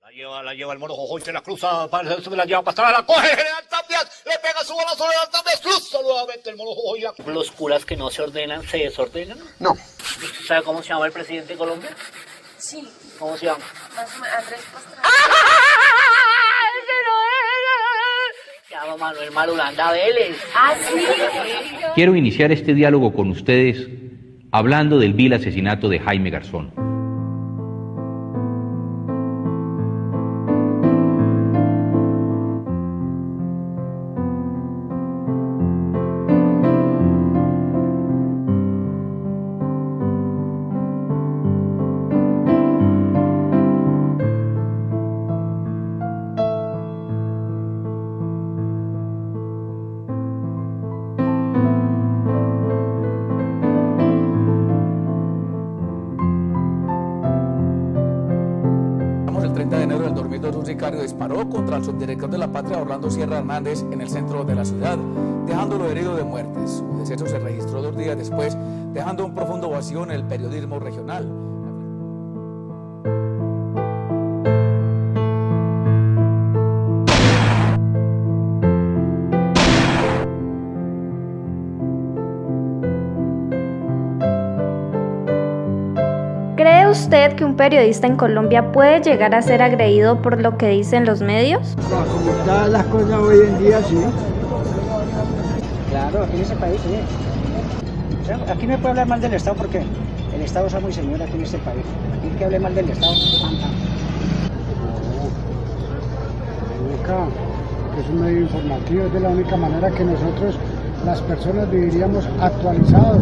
La lleva el mono Jojoy, se la cruza, se la lleva para atrás, la coge General Tapias, le pega su balazo a General Tapias, cruza nuevamente el mono Jojoy. ¿Los curas que no se ordenan, se desordenan? No. ¿Usted sabe cómo se llama el presidente de Colombia? Sí. ¿Cómo se llama? Andrés Pastrana. Se llama Manuel Marulanda Vélez. ¿Ah, sí? Quiero iniciar este diálogo con ustedes hablando del vil asesinato de Jaime Garzón. El 30 de enero del 2002, un sicario disparó contra el subdirector de la Patria, Orlando Sierra Hernández, en el centro de la ciudad, dejándolo herido de muerte. Su deceso se registró 2 días después, dejando un profundo vacío en el periodismo regional. ¿Cree usted que un periodista en Colombia puede llegar a ser agredido por lo que dicen los medios? Como están las cosas hoy en día, sí. Claro, aquí en ese país, sí. O sea, aquí no puede hablar mal del Estado porque el Estado es muy señor aquí en este país. Aquí que hable mal del Estado, Nunca, que es un medio informativo, es de la única manera que nosotros, las personas, viviríamos actualizados.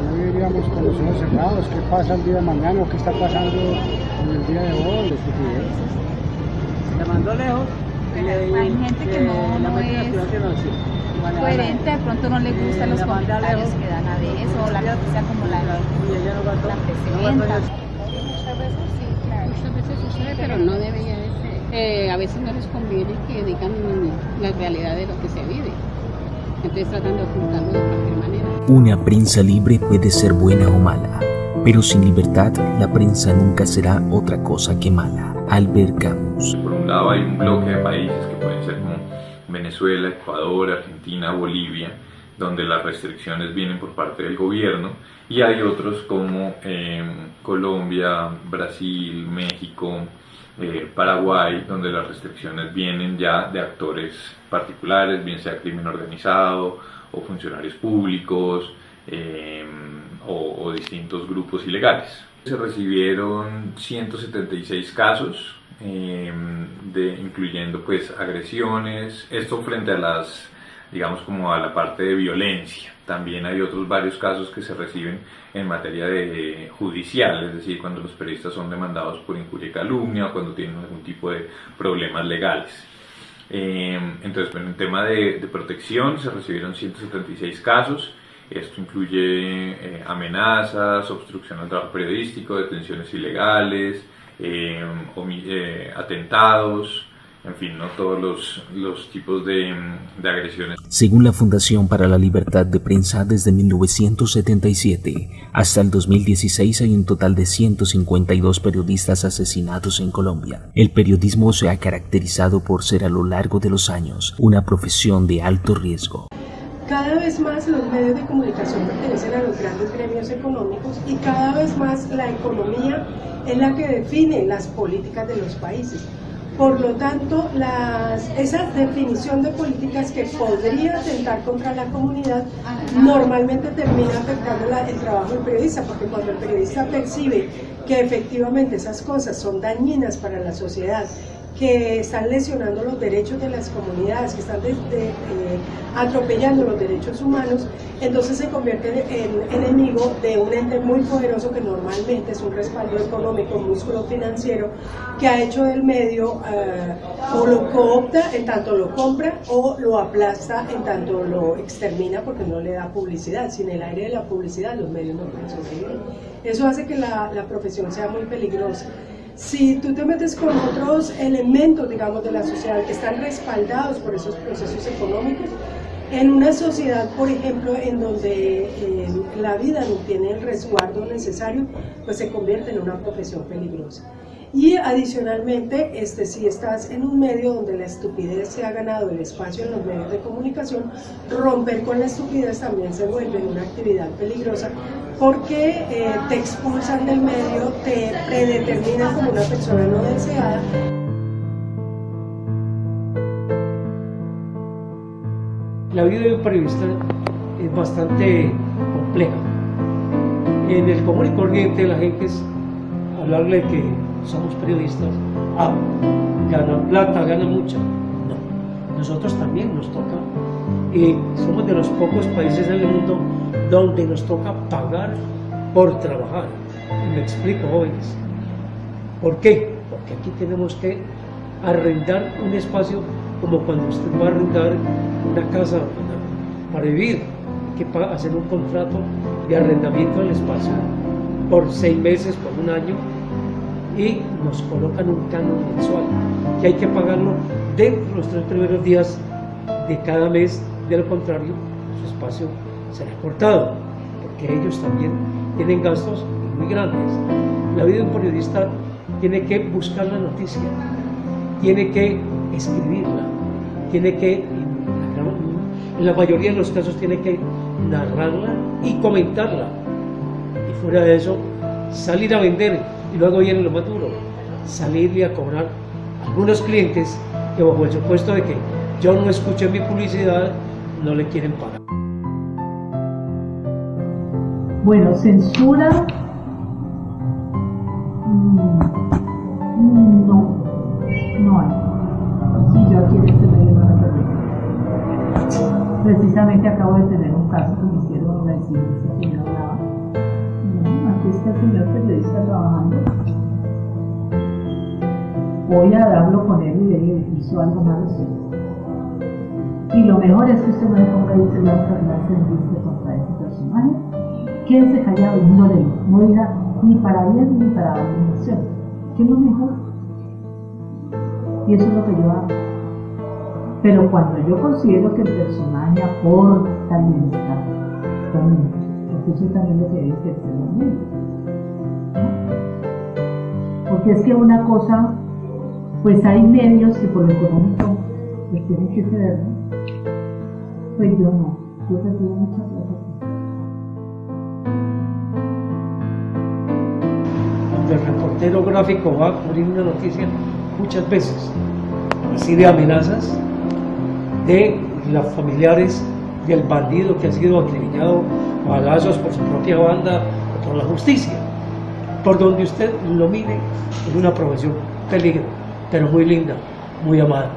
No viviríamos con los ojos cerrados, qué pasa el día de mañana o qué está pasando en el día de hoy. le mandó lejos. Hay gente que no es coherente, de pronto no le gustan los comentarios que dan a veces o la noticia como la presenta. Muchas veces sucede, pero no debería de ser. A veces no les conviene que digan la realidad de lo que se vive. Entonces tratan de ocultarlo de cualquier manera. Una prensa libre puede ser buena o mala, pero sin libertad la prensa nunca será otra cosa que mala. Albert Camus. Por un lado hay un bloque de países que pueden ser como Venezuela, Ecuador, Argentina, Bolivia, donde las restricciones vienen por parte del gobierno, y hay otros como Colombia, Brasil, México, Paraguay, donde las restricciones vienen ya de actores particulares, bien sea crimen organizado o funcionarios públicos o distintos grupos ilegales. Se recibieron 176 casos, incluyendo pues agresiones, esto frente a las, digamos, como a la parte de violencia. También hay otros varios casos que se reciben en materia de judicial, es decir, cuando los periodistas son demandados por injuria y calumnia o cuando tienen algún tipo de problemas legales. Entonces, bueno, en tema de protección se recibieron 176 casos. Esto incluye amenazas, obstrucción al trabajo periodístico, detenciones ilegales, atentados, en fin, no todos los tipos de agresiones. Según la Fundación para la Libertad de Prensa, desde 1977 hasta el 2016 hay un total de 152 periodistas asesinados en Colombia. El periodismo se ha caracterizado por ser a lo largo de los años una profesión de alto riesgo. Cada vez más los medios de comunicación pertenecen a los grandes gremios económicos y cada vez más la economía es la que define las políticas de los países. Por lo tanto, esa definición de políticas que podría atentar contra la comunidad normalmente termina afectando el trabajo del periodista, porque cuando el periodista percibe que efectivamente esas cosas son dañinas para la sociedad, que están lesionando los derechos de las comunidades, que están atropellando los derechos humanos, entonces se convierte en enemigo de un ente muy poderoso que normalmente es un respaldo económico, un músculo financiero, que ha hecho del medio o lo coopta en tanto lo compra o lo aplasta en tanto lo extermina porque no le da publicidad. Sin el aire de la publicidad los medios no pueden sobrevivir. Eso hace que la profesión sea muy peligrosa. Si tú te metes con otros elementos, digamos, de la sociedad que están respaldados por esos procesos económicos, en una sociedad, por ejemplo, en donde la vida no tiene el resguardo necesario, pues se convierte en una profesión peligrosa. Y adicionalmente, si estás en un medio donde la estupidez se ha ganado el espacio en los medios de comunicación, romper con la estupidez también se vuelve una actividad peligrosa porque te expulsan del medio, te predeterminan como una persona no deseada. La vida de un periodista es bastante compleja. En el común y corriente la gente es hablarle que somos periodistas, ganan plata, ganan mucho. No, nosotros también nos toca. Somos de los pocos países en el mundo donde nos toca pagar por trabajar. Y me explico, jóvenes. ¿Por qué? Porque aquí tenemos que arrendar un espacio como cuando usted va a arrendar una casa para vivir. Hay que hacer un contrato de arrendamiento del espacio por 6 meses, por 1 año, y nos colocan un canon mensual que hay que pagarlo dentro de los 3 primeros días de cada mes. De lo contrario, su espacio será cortado, porque ellos también tienen gastos muy grandes. La vida de un periodista tiene que buscar la noticia, tiene que escribirla, tiene que, en la mayoría de los casos, tiene que narrarla y comentarla. Y fuera de eso, salir a vender. Y luego viene lo más duro, salirle a cobrar a algunos clientes que, bajo el supuesto de que yo no escuché mi publicidad, no le quieren pagar. Bueno, censura, no hay. Sí, yo aquí en este medio no la permito. Precisamente acabo de tener un caso que me hicieron una incidencia que me hablaba. Aquí está el señor periodista trabajando. Voy a hablarlo con él y le hizo algo malo, sí. Y lo mejor es que usted no le ponga ahí celular para hablarse en vista contra ese personaje. Quédese callado y no diga ni para bien ni para abominación. ¿Qué es lo mejor? Y eso es lo que yo hago. Pero cuando yo considero que el personaje aporta bienestar, también, porque eso también lo que debe ser el medio. Porque es que una cosa, pues hay medios que por lo económico les tienen que ceder, ¿no? Pues yo no, yo recibo mucha plata. Cuando el reportero gráfico va a cubrir una noticia, muchas veces recibe amenazas de los familiares del bandido que ha sido acribillado a balazos por su propia banda o por la justicia. Por donde usted lo mire, es una profesión peligro, pero muy linda, muy amada.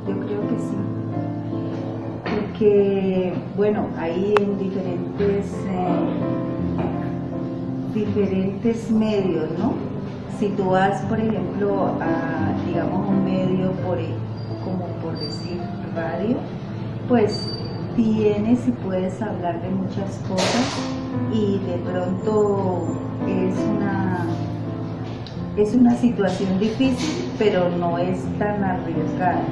Yo creo que sí, porque bueno, hay en diferentes medios, ¿no? Si tú vas, por ejemplo, a, digamos, un medio como por decir radio, pues tienes y puedes hablar de muchas cosas y de pronto es una situación difícil, pero no es tan arriesgada.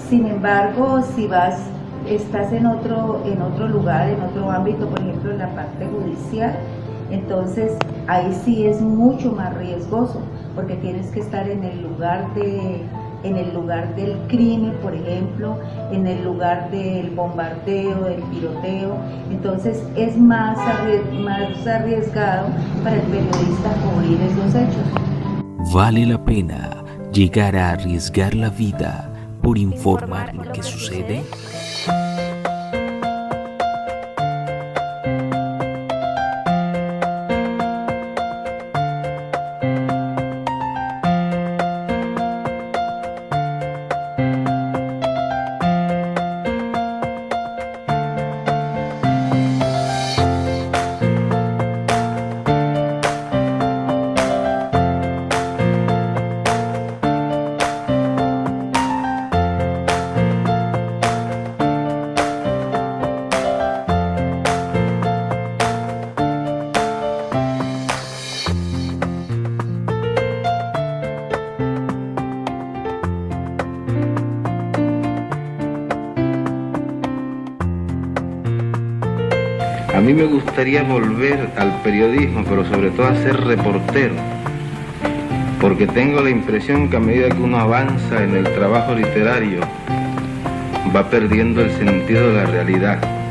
Sin embargo, si estás en otro lugar, en otro ámbito, por ejemplo en la parte judicial, entonces ahí sí es mucho más riesgoso, porque tienes que estar en el lugar del crimen, por ejemplo, en el lugar del bombardeo, del tiroteo. Entonces es más arriesgado para el periodista cubrir esos hechos. Vale la pena llegar a arriesgar la vida por informar lo que sucede. A mí me gustaría volver al periodismo, pero sobre todo a ser reportero, porque porque tengo la impresión que a medida que uno avanza en el trabajo literario, va perdiendo el sentido de la realidad.